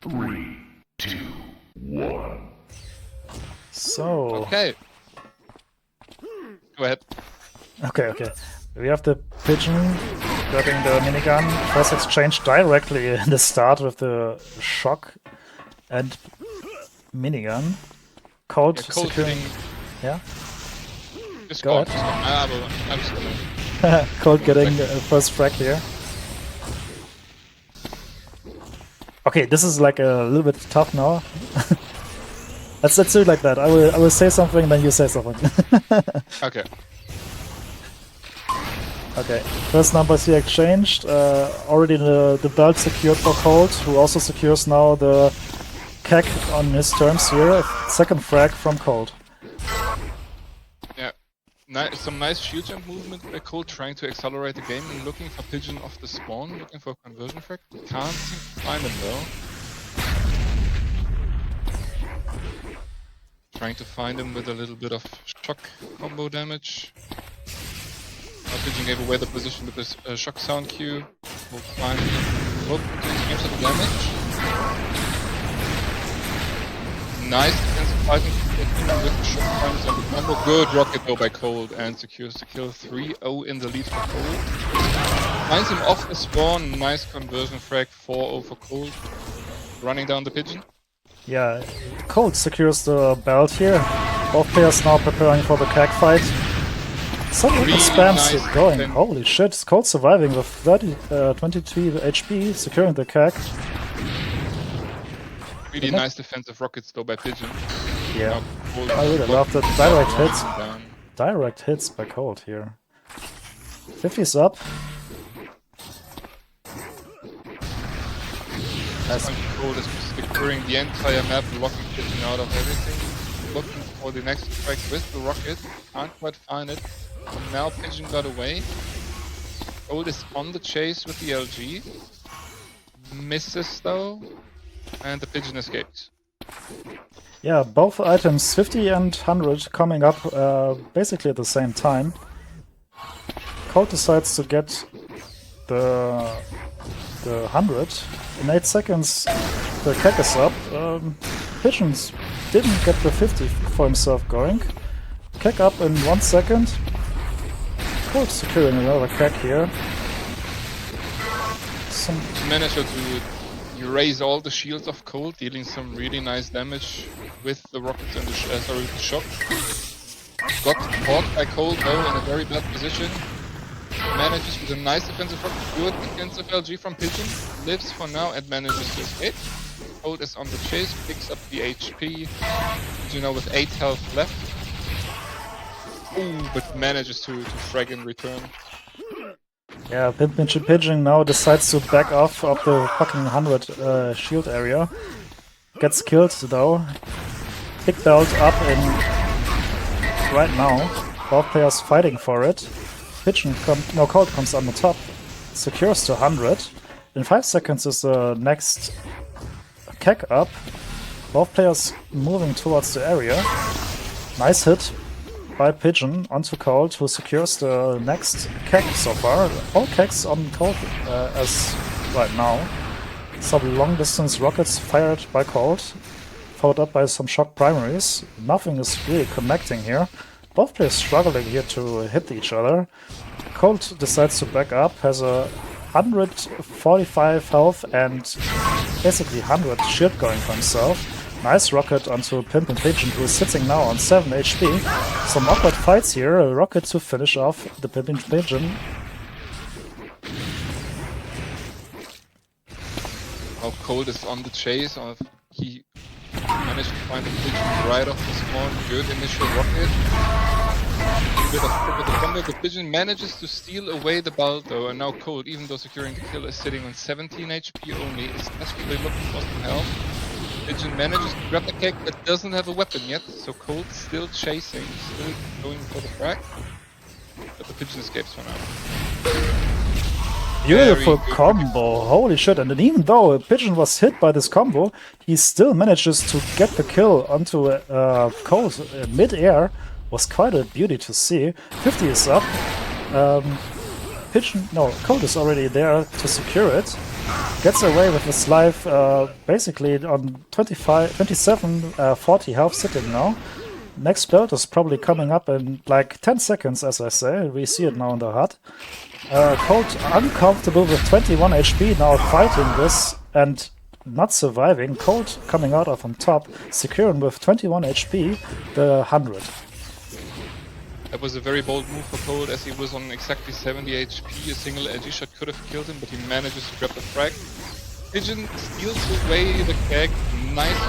3, 2, 1. So. Okay. Go ahead. Okay. We have the pigeon grabbing the minigun. First exchange directly in the start with the shock and minigun. Cold securing. Yeah? Just Go go. ahead. I'm just gonna... Cold getting first frag here. Okay, this is like a little bit tough now. let's do it like that. I will say something, then you say something. Okay. Okay, first numbers here exchanged. Already the belt secured for Cold, who also secures now the keg on his terms here. Second frag from Cold. Yeah. Some nice shield jump movement by Cold, trying to accelerate the game and looking for pigeon off the spawn, looking for a conversion frag. Can't seem to find him though. Trying to find him with a little bit of shock combo damage. Pigeon gave away the position with this shock sound cue. We'll find both games of damage. Nice defensive fighting with the shock points on the combo. Good rocket though by Cold and secures the kill. 3-0 in the lead for Cold. Finds him off the spawn. Nice conversion frag. 4-0 for Cold. Running down the pigeon. Yeah, Cold secures the belt here. Both players now preparing for the keg fight. Some really spams nice it going. Defense. Holy shit, Cold surviving with 22 HP, securing the keg. Really nice defensive rockets though by Pigeon. Yeah, I really love the direct hits. Direct hits by Cold here. 50's up. Cold is securing the entire map, locking Pigeon out of everything. Looking for the next strike with the rocket. Can't quite find it. And now Pigeon got away. Cold is on the chase with the LG. Misses though. And the Pigeon escapes. Yeah, both items 50 and 100 coming up basically at the same time. Cold decides to get the 100. In 8 seconds the keg is up. Pigeons didn't get the 50 for himself going. Keg up in 1 second. Cold securing another keg here. Managed to erase all the shields of Cold, dealing some really nice damage with the rockets and the shock. Got caught by Cold though in a very bad position. Manages with a nice defensive rocket, good defensive LG from Pigeon. Lives for now and manages to escape. Cold is on the chase, picks up the HP. You know, with 8 health left. Ooh, but manages to frag in return. Yeah, PimPinPigeOn now decides to back off of the fucking 100 shield area. Gets killed though. Big belt up in right now. Both players fighting for it. Cold comes on the top. Secures to 100. In 5 seconds is the next keg up. Both players moving towards the area. Nice hit by Pigeon onto Cold, who secures the next keg so far. All kegs on Cold as right now. Some long distance rockets fired by Cold, followed up by some shock primaries. Nothing is really connecting here. Both players struggling here to hit each other. Cold decides to back up, has a 145 health and basically 100 shield going for himself. Nice rocket onto PimPinPigeOn, who is sitting now on 7 HP. Some awkward fights here. A rocket to finish off the PimPinPigeOn. Now Cold is on the chase. He managed to find the Pigeon right off the spawn. Good initial rocket. With the combo, the Pigeon manages to steal away the belt though, and now Cold, even though securing the kill, is sitting on 17 HP only, is desperately looking for some help. Pigeon manages to grab the keg but doesn't have a weapon yet, so Cold still chasing, still going for the frag. But the Pigeon escapes for now. Beautiful combo, holy shit, and then even though Pigeon was hit by this combo, he still manages to get the kill onto Cold mid-air. Was quite a beauty to see. 50 is up. Cold is already there to secure it. gets away with his life basically on 40 health sitting now. Next build is probably coming up in like 10 seconds, as I say. We see it now in the HUD. Cold uncomfortable with 21 HP, now fighting this and not surviving. Cold coming out of on top, securing with 21 HP the 100. That was a very bold move for Cold, as he was on exactly 70 HP. A single edgy shot could have killed him, but he manages to grab the frag. Pigeon steals away the keg. Nice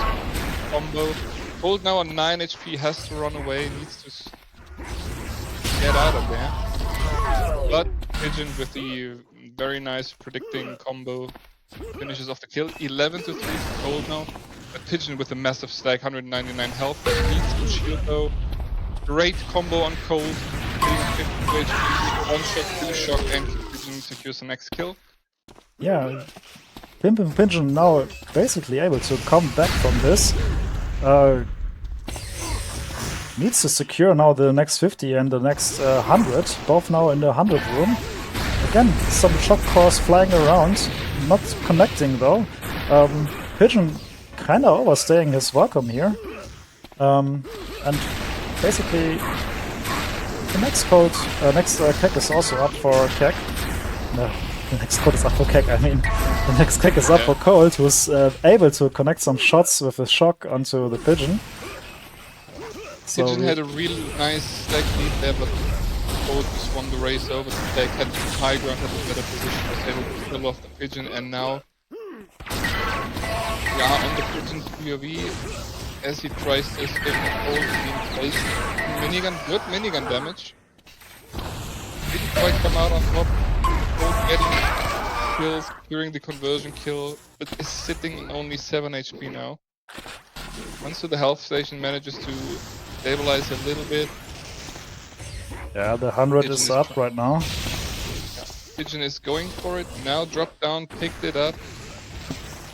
combo. Cold now on 9 HP, has to run away, needs to get out of there. But Pigeon with the very nice predicting combo finishes off the kill. 11 to 3 for Cold now. But Pigeon with a massive stack, 199 health. Needs to shield though. Great combo on Cold. 52 HP, 1 shot, 2 shock, and Pigeon secures the next kill. Yeah, PimPinPigeon now basically able to come back from this. Needs to secure now the next 50 and the next 100, both now in the 100 room. Again, some shock cores flying around, not connecting though. Pigeon kinda overstaying his welcome here. And basically, the next code, next keg is also up for keg. No, the next code is up for keg, I mean. The next keg is up for Cold, who's able to connect some shots with a shock onto the Pigeon. So Pigeon had a really nice stack lead there, but Cold just won the race over. The stack had high ground, had a better position, was able to kill off the Pigeon, and now, yeah, on the Pigeon's POV, as he tries to escape the Cold being placed. Minigun, good minigun damage. Didn't quite come out on top. Cold getting kills, securing the conversion kill, but is sitting in only 7 HP now. Once to the health station, manages to stabilize a little bit. yeah, the 100 is up right now. Yeah. Pigeon is going for it. Now dropped down, picked it up.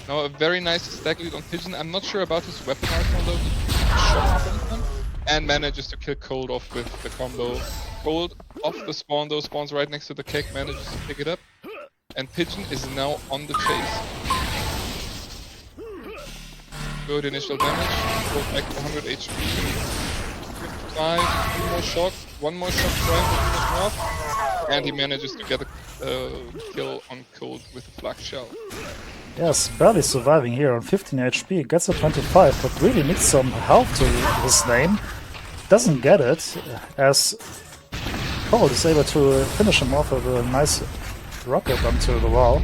Now a very nice stack lead on Pigeon. I'm not sure about his weapon arsenal though. And manages to kill Cold off with the combo. Cold off the spawn though, spawns right next to the keg, manages to pick it up. And Pigeon is now on the chase. Good initial damage. Go back to 100 HP. 55, 2 more shock. 1 more shock trying to finish him off. And he manages to get a kill on Cold with a flak shell. Yes, barely surviving here on 15 HP. Gets a 25, but really needs some help to his name. Doesn't get it, as Cold is able to finish him off with a nice rocket onto the wall.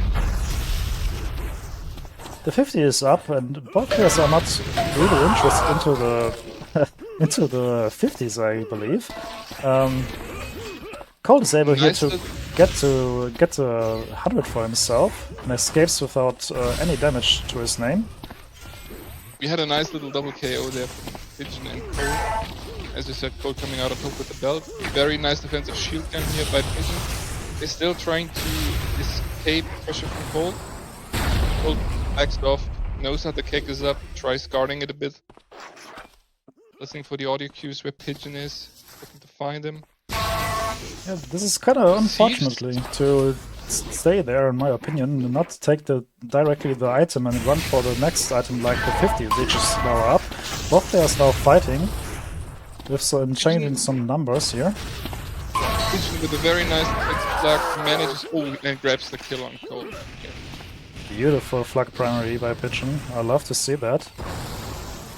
The 50 is up, and both players are not really interested into the into the 50s, I believe. Cold is able here to get to 100 for himself and escapes without any damage to his name. We had a nice little double KO there from Pigeon and Cold. As you said, Cold coming out on top with the belt. Very nice defensive shield gun here by Pigeon. They're still trying to escape pressure from Cold. Cold backs off, knows that the keg is up, tries guarding it a bit. Listening for the audio cues where Pigeon is, looking to find him. Yeah, this is kind of unfortunately to stay there, in my opinion, and not take directly the item and run for the next item like the 50, which is now up. Both players now fighting with changing some numbers here. Pigeon with a very nice flag manages and grabs the kill on Cold. Yeah. Beautiful flag primary by Pigeon. I love to see that.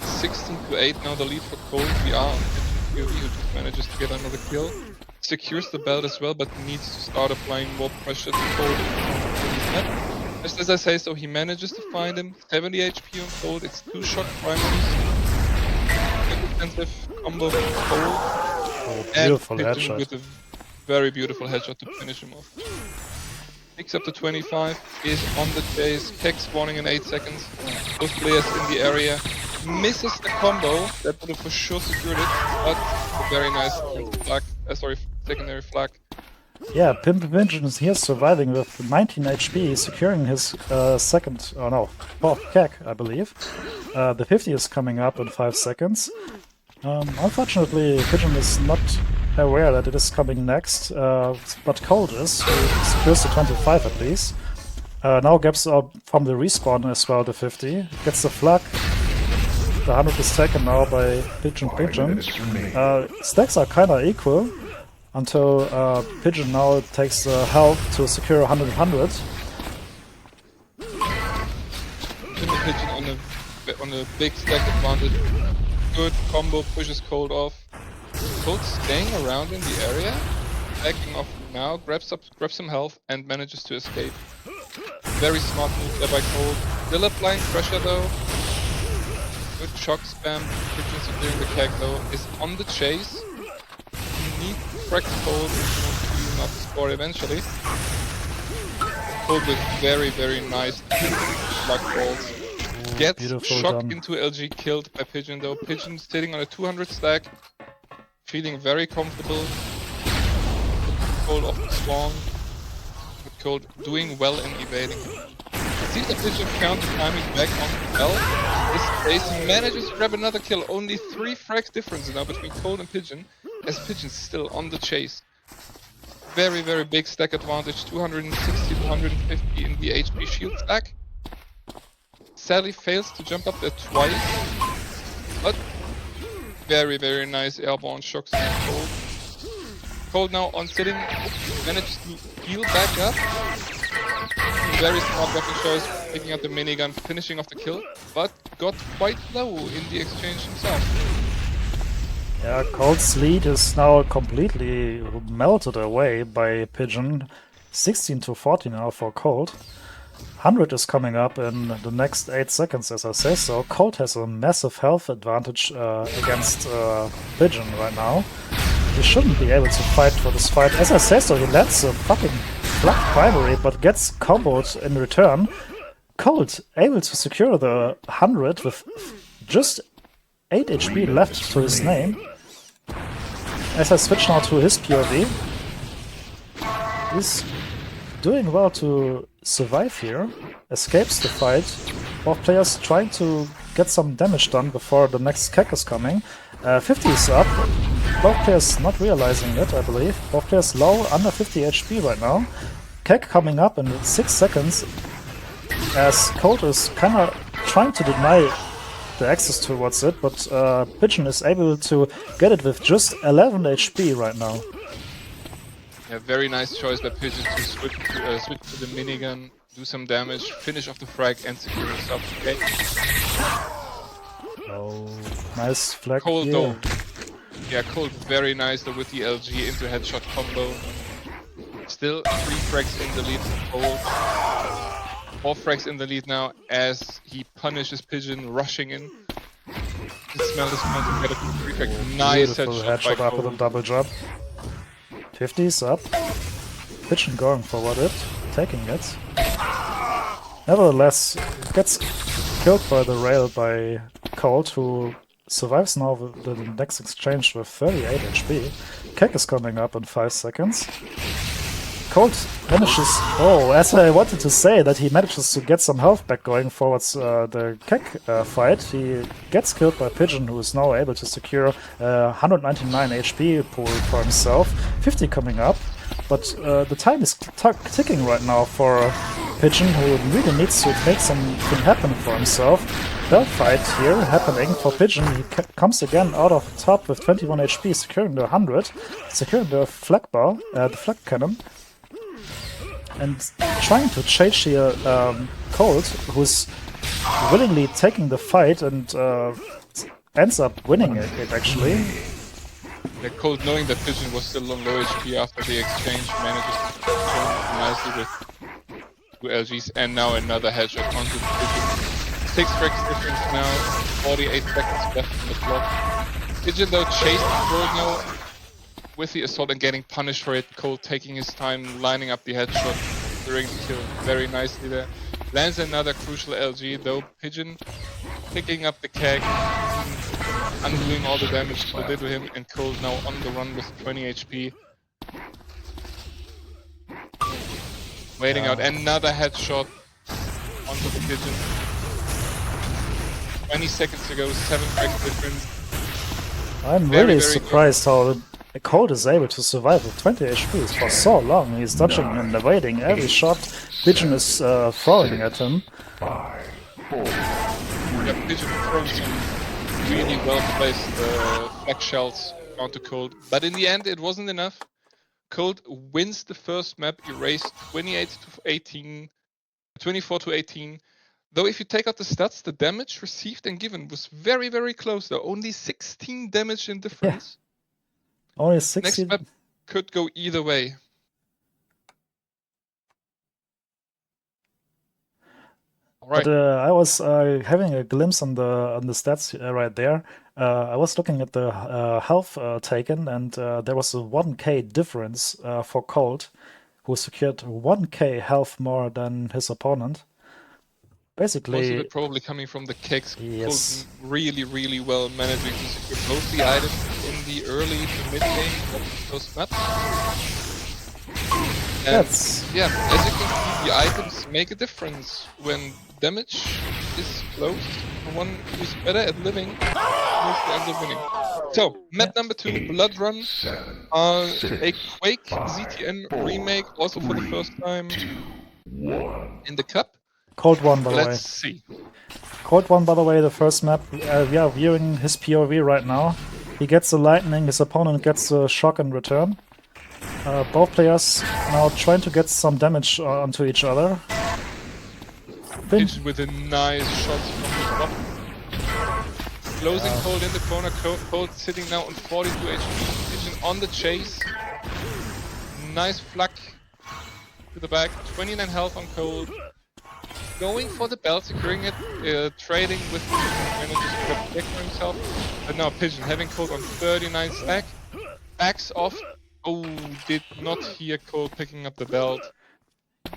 16 to 8 now the lead for Cold. We are on Pigeon POV, who just manages to get another kill. Secures the belt as well, but needs to start applying more pressure to Cold. Just as I say so, he manages to find him. 70 HP on Cold. It's 2 shot primaries. Good defensive combo from Cold. Oh, beautiful and Pigeon headshot. with a very beautiful headshot to finish him off. Picks up to 25, is on the chase, keg spawning in 8 seconds. Both players in the area. Misses the combo, that would have for sure secured it, but a very nice flag, secondary flag. Yeah, PimPinPigeon is here surviving with 19 HP, securing his fourth keg, I believe. The 50 is coming up in 5 seconds. Unfortunately, Pigeon is not aware that it is coming next, but Cold is, who secures the 25 at least. Now Gaps out from the respawn as well, the 50. Gets the flag. The 100 is taken now by Pigeon. Stacks are kinda equal until Pigeon now takes the help to secure 100. Pigeon on a big stack advantage. Good combo, pushes Cold off. Cold staying around in the area, backing off now, grabs some health and manages to escape. Very smart move there by Cold. Still applying pressure though. Good shock spam. Pigeon securing the keg though. Is on the chase. You need to frag Cold if you not score eventually. Cold with very nice luck balls. Gets shocked into LG, killed by Pigeon though. Pigeon sitting on a 200 stack. Feeling very comfortable. Cold off the spawn. Cold doing well in evading. It seems that Pigeon found the timing back on well. This space he manages to grab another kill. Only 3 frags difference now between Cold and Pigeon, as Pigeon's still on the chase. Very big stack advantage, 260 to 150 in the HP shield stack. Sadly fails to jump up there twice, but very nice airborne shocks on Cold. Cold now on sitting, managed to heal back up. Very smart weapon choice, picking up the minigun, finishing off the kill, but got quite low in the exchange himself. Yeah, Cold's lead is now completely melted away by Pigeon. 16 to 40 now for Cold. 100 is coming up in the next 8 seconds, as I say so. Cold has a massive health advantage against Pigeon right now. He shouldn't be able to fight for this fight. As I say so, he lands a fucking flat primary, but gets comboed in return. Cold able to secure the 100 with just 8 HP left to his name. As I switch now to his POV, he's doing well to survive here, escapes the fight. Both players trying to get some damage done before the next keg is coming. 50 is up. Both players not realizing it, I believe. Both players low, under 50 HP right now. Keg coming up in 6 seconds, as Cold is kinda trying to deny the access towards it, but Pigeon is able to get it with just 11 HP right now. Yeah, very nice choice by Pigeon to switch to the minigun, do some damage, finish off the frag and secure himself. Okay. Oh, nice flag Cold here. though. Yeah, Cold very nice though with the LG into headshot combo. Still 3 frags in the lead for Cold. 4 frags in the lead now as he punishes Pigeon rushing in. The smell is going to get a 3 frag. Nice headshot up with a double jump. 50's up. Pigeon going forward it, taking it. Nevertheless, gets killed by the rail by Cold, who survives now with the next exchange with 38 HP. Keg is coming up in 5 seconds. Cold manages... Oh, as I wanted to say, that he manages to get some health back going forwards the Keg fight. He gets killed by Pigeon, who is now able to secure 199 HP pool for himself. 50 coming up, but the time is ticking right now for Pigeon, who really needs to make something happen for himself. Belt fight here happening for Pigeon. He comes again out of the top with 21 HP, securing the 100, securing the flag bar, the flag cannon. And trying to chase here Cold, who's willingly taking the fight and ends up winning it actually. Yeah, Cold, knowing that Pigeon was still on low HP after the exchange, manages to kill nicely with 2 LGs and now another headshot onto the Pigeon. 6 frags difference now, 48 seconds left in the clock. Pigeon though chased Cold now with the assault and getting punished for it. Cold taking his time, lining up the headshot during the kill very nicely there. Lands another crucial LG though. Pigeon picking up the keg, undoing all the damage Cold did to him, and Cold now on the run with 20 HP. Waiting out another headshot onto the Pigeon. 20 seconds ago, 7 frags difference. I'm really surprised how Cold is able to survive with 20 HP for so long. He's dodging and evading every shot Pigeon is throwing at him. Yeah, Pigeon throws some really well-placed flag shells onto Cold, but in the end it wasn't enough. Cold wins the first map, erased 24 to 18. Though if you take out the stats, the damage received and given was very, very close though. Only 16 damage in difference. Yeah. Only 16. Next map could go either way. Right. But I was having a glimpse on the stats right there. I was looking at the health taken, and there was a 1k difference for Cold, who secured 1k health more than his opponent. Basically, most of it probably coming from the kicks. Yes. Cold really, really well managing to secure both the items in the early to mid game of the first map. And yeah, as you can see, the items make a difference when damage is close. The one who's better at living mostly ends up winning. So, map number 2, Blood Run, a Quake ZTN remake, also for the first time in the cup. Cold won, by the way. Let's see. Cold won, by the way, the first map. We are viewing his POV right now. He gets the lightning, his opponent gets the shock in return. Both players now trying to get some damage onto each other. Pigeon with a nice shot from the top. Closing Cold in the corner. Cold sitting now on 42 HP. Pigeon on the chase. Nice flak to the back. 29 health on Cold. Going for the belt, securing it, trading with manages to protect himself. But now Pigeon having Cold on 39 stack. Backs off. Oh, did not hear Cold picking up the belt.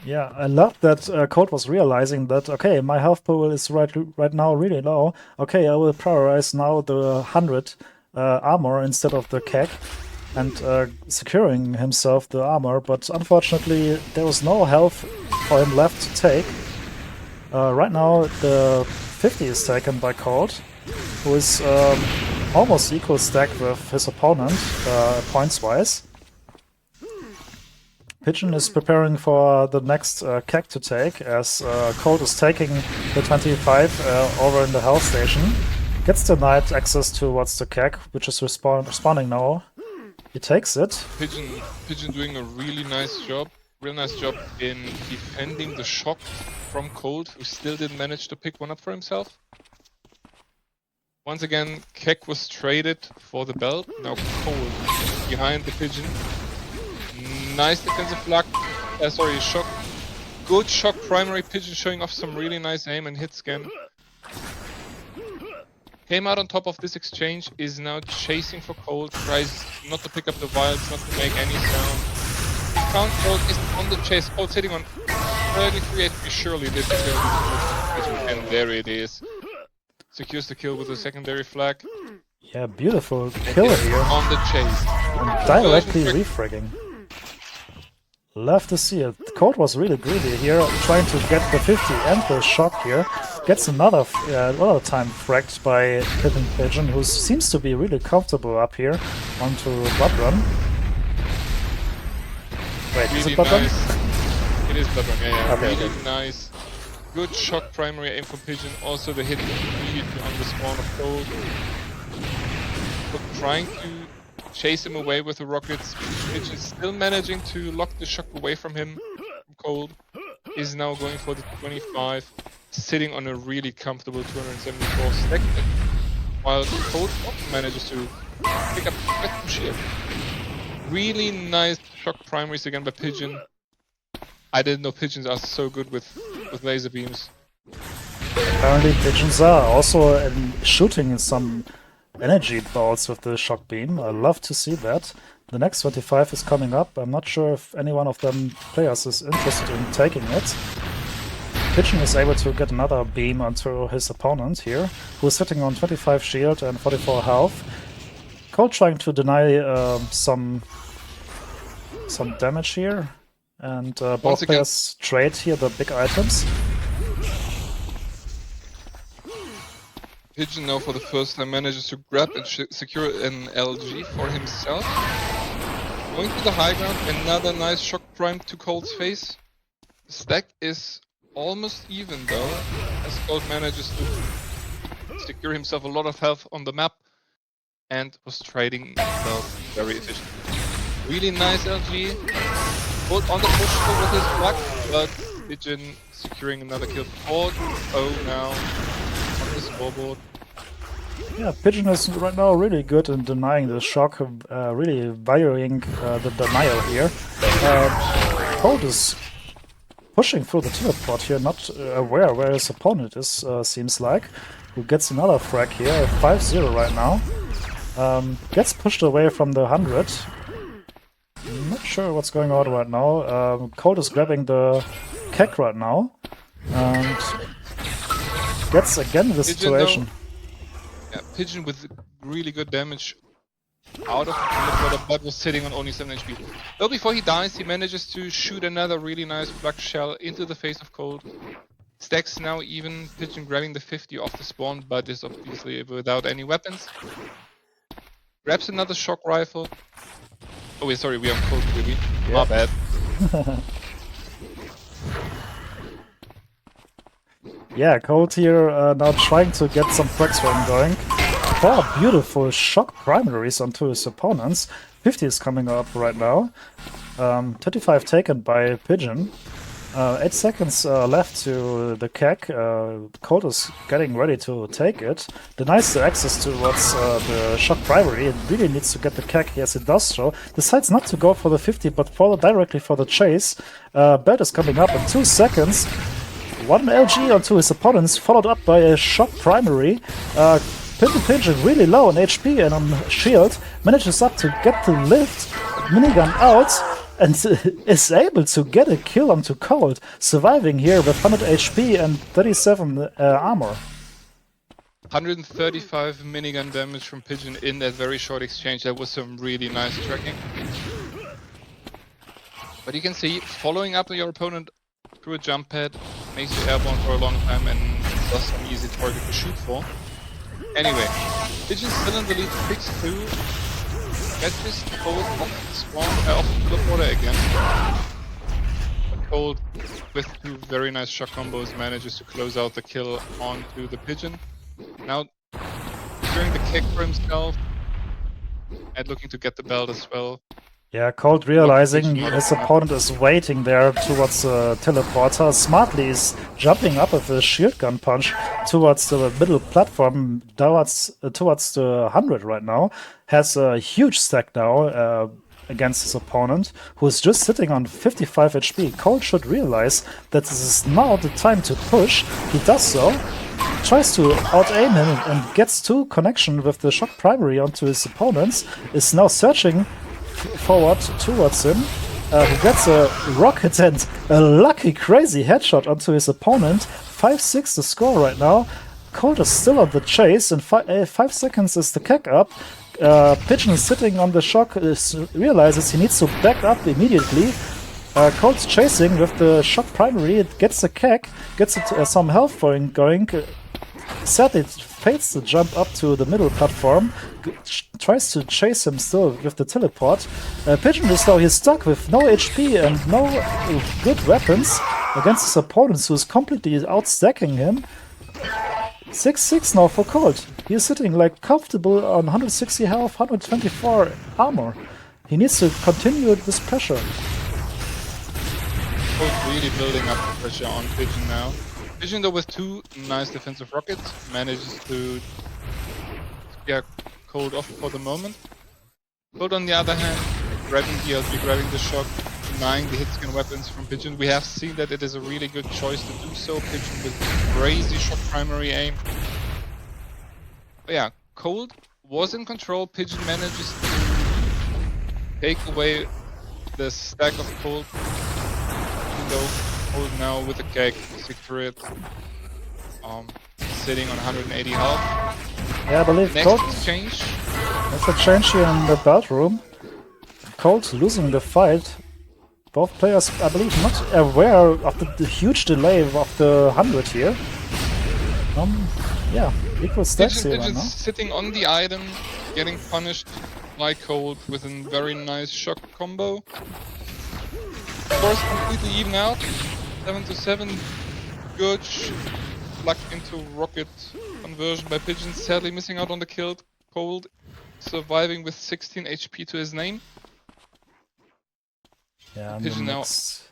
Yeah, I love that Cold was realizing that, okay, my health pool is right now really low. Okay, I will prioritize now the 100 armor instead of the keg, and securing himself the armor, but unfortunately there was no health for him left to take. Right now the 50 is taken by Cold, who is almost equal stack with his opponent, points-wise. Pigeon is preparing for the next keg to take, as Cold is taking the 25 over in the health station. Gets denied access towards the keg, which is responding now. He takes it. Pigeon doing a really nice job in defending the shock from Cold, who still didn't manage to pick one up for himself. Once again, keg was traded for the belt. Now Cold behind the Pigeon. Nice defensive flak. Shock. Good shock primary. Pigeon showing off some really nice aim and hit scan. Came out on top of this exchange, is now chasing for Cold. Tries not to pick up the vials, not to make any sound. Count Cold is on the chase. Cold sitting on 33 HP. Surely this is going to be Pigeon, and there it is. Secures the kill with a secondary flag. Yeah, beautiful kill here. On the chase. And directly refragging. Love to see it. Cold was really greedy here, trying to get the 50 and the shock here. Gets another time fragged by PimPinPigeOn, who seems to be really comfortable up here onto Blood Run. Wait, really is it Blood Run? Nice. It is Blood Run, yeah. Okay, really okay. Nice. Good shock primary aim from Pigeon. Also the hit immediately on the spawn of Cold. But trying to chase him away with the rockets. Pigeon is still managing to lock the shock away from him. Cold is now going for the 25, sitting on a really comfortable 274 stack. While Cold manages to pick up the shield. Really nice shock primaries again by Pigeon. I didn't know Pigeons are so good with laser beams. Apparently Pigeons are also shooting some energy bolts with the shock beam. I love to see that. The next 25 is coming up. I'm not sure if any one of them players is interested in taking it. Pigeon is able to get another beam onto his opponent here, who is sitting on 25 shield and 44 health. Cold trying to deny some damage here, and both players trade here the big items. Pigeon now for the first time manages to grab and secure an LG for himself. Going to the high ground, another nice shock prime to Cold's face. The stack is almost even though, as Cold manages to secure himself a lot of health on the map and was trading himself very efficiently. Really nice LG. Cold on the push with his luck, but Pigeon securing another kill for Cold. Oh, now on the scoreboard. Yeah, Pigeon is right now really good in denying the shock, really valuing the denial here. Cold is pushing through the teleport here, not aware where his opponent is, seems like. Who gets another frag here, 5-0 right now. Gets pushed away from the 100. Not sure what's going on right now. Cold is grabbing the keg right now. And gets again the situation. Yeah, Pigeon with really good damage out of the teleporter, but was sitting on only 7 HP. Though before he dies, he manages to shoot another really nice flux shell into the face of Cold. Stacks now even, Pigeon grabbing the 50 off the spawn, but is obviously without any weapons. Grabs another shock rifle. Oh wait, sorry, we are on Cold really. Yeah. My bad. Yeah, Cold here now trying to get some frags for him going. 4 beautiful shock primaries onto his opponents. 50 is coming up right now. 35 taken by Pigeon. 8 seconds left to the keg. Cold is getting ready to take it. Denies the access towards the shock primary. It really needs to get the keg, yes it does so. Decides not to go for the 50 but follow directly for the chase. Belt is coming up in 2 seconds. 1 LG onto his opponents, followed up by a shock primary. PimPinPigeOn really low on HP and on shield, manages up to get the lift, minigun out, and is able to get a kill onto Cold, surviving here with 100 HP and 37 armor. 135 minigun damage from Pigeon in that very short exchange. That was some really nice tracking. But you can see, following up your opponent through a jump pad makes you airborne for a long time and thus an easy target to shoot for. Anyway, Pigeon still in the lead, picks through, catches Cold off the spawn, off the teleporter again. But Cold, with 2 very nice shock combos, manages to close out the kill onto the Pigeon. Now, securing the kick for himself, and looking to get the belt as well. Yeah, Cold realizing his opponent is waiting there towards the teleporter. Smartly is jumping up with a shield gun punch towards the middle platform, towards the 100 right now. Has a huge stack now against his opponent, who is just sitting on 55 HP. Cold should realize that this is now the time to push. He does so. Tries to out-aim him and gets 2 connection with the shock primary onto his opponents. Is now searching forward towards him, who gets a rocket and a lucky crazy headshot onto his opponent. 5-6 the score right now. Cold is still on the chase, and 5 seconds is the keg up. Pigeon is sitting on the shock, realizes he needs to back up immediately. Cold's chasing with the shock primary, it gets the keg, gets it, some health for him going. Sadly, it fails to jump up to the middle platform, tries to chase him still with the teleport. Pigeon is now he's stuck with no HP and no good weapons against his opponents, who is completely outstacking him. 6-6 now for Cold. He's sitting like comfortable on 160 health, 124 armor. He needs to continue this pressure. Cold really building up the pressure on Pigeon now. Pigeon though with 2 nice defensive rockets manages to scare Cold off for the moment. Cold on the other hand, grabbing the LG, grabbing the shock, denying the hitscan weapons from Pigeon. We have seen that it is a really good choice to do so. Pigeon with crazy shock primary aim. But yeah, Cold was in control. Pigeon manages to take away the stack of Cold. Even though Cold now with the keg, secure it, sitting on 180 health. Yeah, I believe Next Cold. exchange. That's a change here in the belt room. Cold losing the fight. Both players, I believe, not aware of the huge delay of the 100 here. Yeah, equal stacks Pigeon here right Pigeon's now. sitting on the item, getting punished by Cold with a very nice shock combo. Scores completely even out. 7-7. Good luck into rocket conversion by Pigeon. Sadly missing out on the kill. Cold surviving with 16 HP to his name. Yeah, and Pigeon now.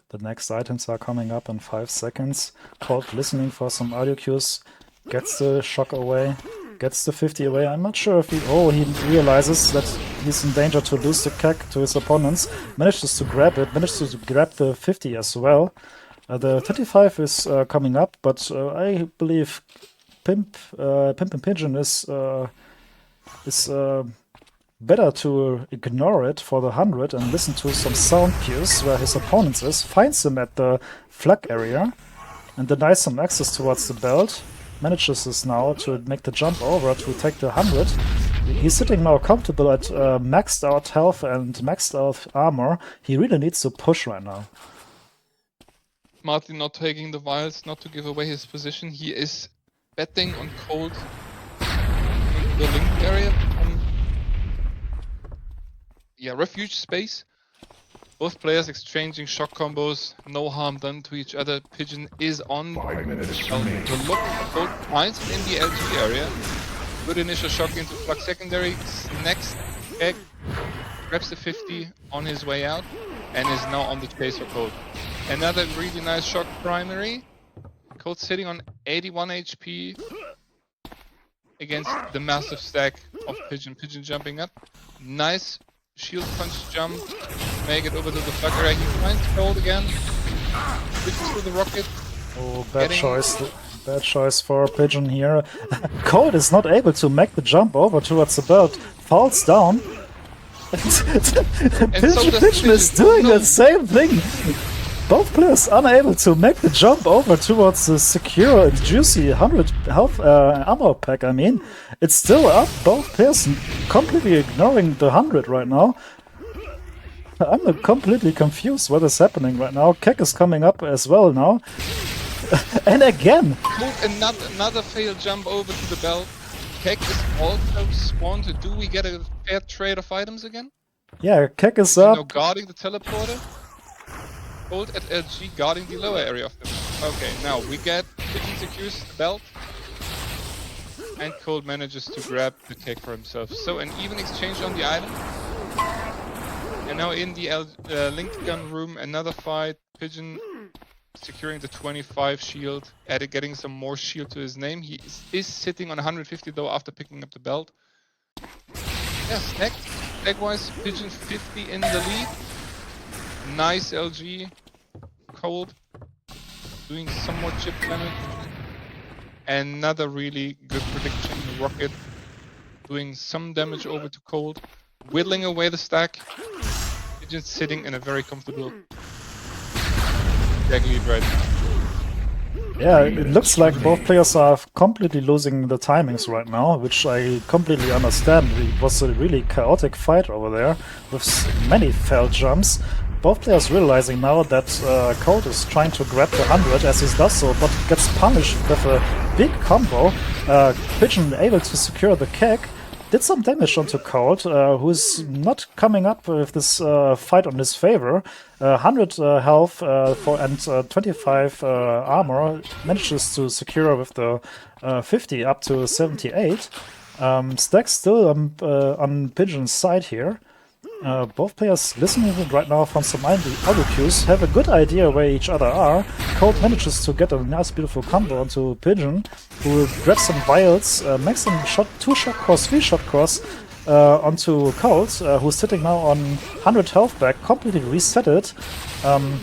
the next items are coming up in 5 seconds. Cold listening for some audio cues. Gets the shock away. Gets the 50 away. I'm not sure if he... Oh, he realizes that he's in danger to lose the keg to his opponents. Manages to grab it. Manages to grab the 50 as well. The 35 is coming up, but I believe PimPinPigeon is better to ignore it for the 100 and listen to some sound cues where his opponent is. Finds him at the flag area and denies some access towards the belt. Manages this now to make the jump over to take the 100. He's sitting now comfortable at maxed out health and maxed out armor. He really needs to push right now. Smartly not taking the vials, not to give away his position. He is betting on Cold in the link area. Refuge space. Both players exchanging shock combos, no harm done to each other. Pigeon is on 5 minutes the look. Cold finds him in the LG area. Good initial shock into flux secondary. Next egg grabs the 50 on his way out and is now on the chase for Cold. Another really nice shock primary. Cold sitting on 81 HP against the massive stack of Pigeon. Pigeon jumping up. Nice shield punch jump. Make it over to the flak area. He finds Cold again. Switches to the rocket. Oh, bad choice. Bad choice for Pigeon here. Cold is not able to make the jump over towards the belt. Falls down. Pigeon is doing the same thing. Both players unable to make the jump over towards the secure and juicy 100 health ammo pack. I mean, it's still up. Both players completely ignoring the 100 right now. I'm completely confused what is happening right now. Kek is coming up as well now. And again! Another failed jump over to the belt. Kek is also spawned. Do we get a fair trade of items again? Yeah, Kek is Now up. guarding the teleporter. Cold at LG guarding the lower area of the map. Okay, now we get Pigeon secures the belt. And Cold manages to grab the Kek for himself. So an even exchange on the item. And now in the linked gun room, another fight. Pigeon securing the 25 shield, getting some more shield to his name. He is sitting on 150 though after picking up the belt. Yeah, stack-wise, Pigeon 50 in the lead. Nice LG. Cold. Doing some more chip damage. Another really good prediction. Rocket. Doing some damage over to Cold. Whittling away the stack. Pigeon sitting in a very comfortable stack lead right now. Yeah, it looks like both players are completely losing the timings right now, which I completely understand. It was a really chaotic fight over there with many failed jumps. Both players realizing now that Cold is trying to grab the 100 as he does so, but gets punished with a big combo. Pigeon able to secure the keg. Did some damage onto Cold, who is not coming up with this fight on his favor. 100 health and 25 armor, manages to secure with the 50 up to 78. Stack still on Pigeon's side here. Both players listening right now from some audio cues have a good idea where each other are. Cold manages to get a nice beautiful combo onto Pigeon, who grabs some vials, makes some 2 shot course, 3 shot course onto Cold, who's sitting now on 100 health back, completely resetted.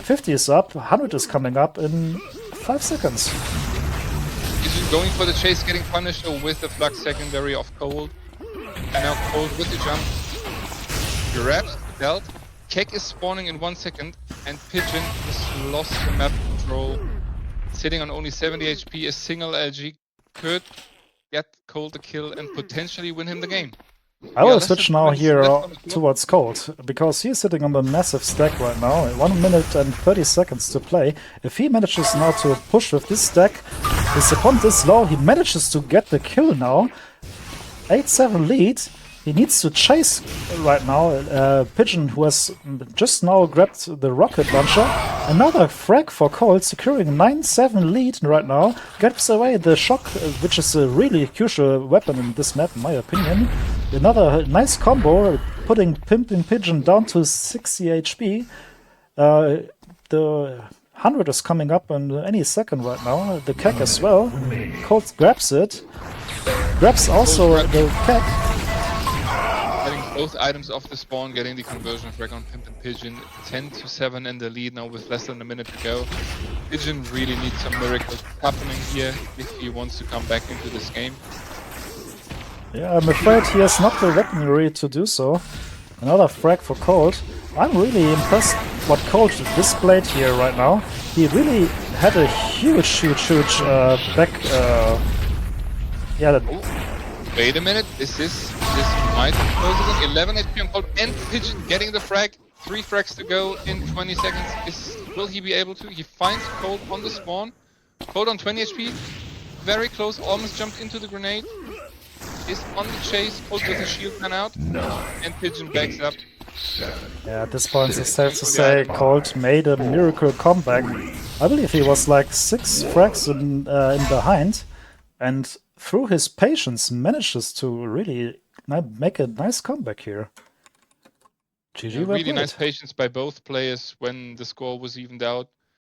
50 is up, 100 is coming up in 5 seconds. Pigeon going for the chase, getting punished with the flux secondary of Cold. And now Cold with the jump. Grabs the belt. Kek is spawning in 1 second, and Pigeon has lost the map control. Sitting on only 70 HP, a single LG could get Cold the kill and potentially win him the game. I will switch now here towards Cold, because he's sitting on the massive stack right now. 1 minute and 30 seconds to play. If he manages now to push with this stack, His opponent is low. He manages to get the kill now. 8-7 lead. He needs to chase right now. Pigeon, who has just now grabbed the rocket launcher. Another frag for Cold, securing 9-7 lead right now. Gets away the shock, which is a really crucial weapon in this map, in my opinion. Another nice combo, putting PimPinPigeon down to 60 HP. The 100 is coming up in any second right now. The keg as well. Cold grabs it. Grabs also the keg. Getting both items off the spawn, getting the conversion frag on PimPinPigeon. 10-7 in the lead now with less than a minute to go. Pigeon really needs some miracles happening here if he wants to come back into this game. Yeah, I'm afraid he has not the weaponry to do so. Another frag for Cold. I'm really impressed what Cold displayed here right now. He really had a huge back. Yeah. Wait a minute, this might be close again. 11 HP on Cold and Pigeon getting the frag. 3 frags to go in 20 seconds. Will he be able to? He finds Cold on the spawn. Cold on 20 HP. Very close, almost jumped into the grenade. Is on the chase, Cold with the shield gun out. And Pigeon backs up. Yeah, at this point it's safe to say Cold made a miracle comeback. I believe he was like 6 frags in behind, and through his patience manages to really make a nice comeback here. GG. Really nice patience by both players when the score was evened out.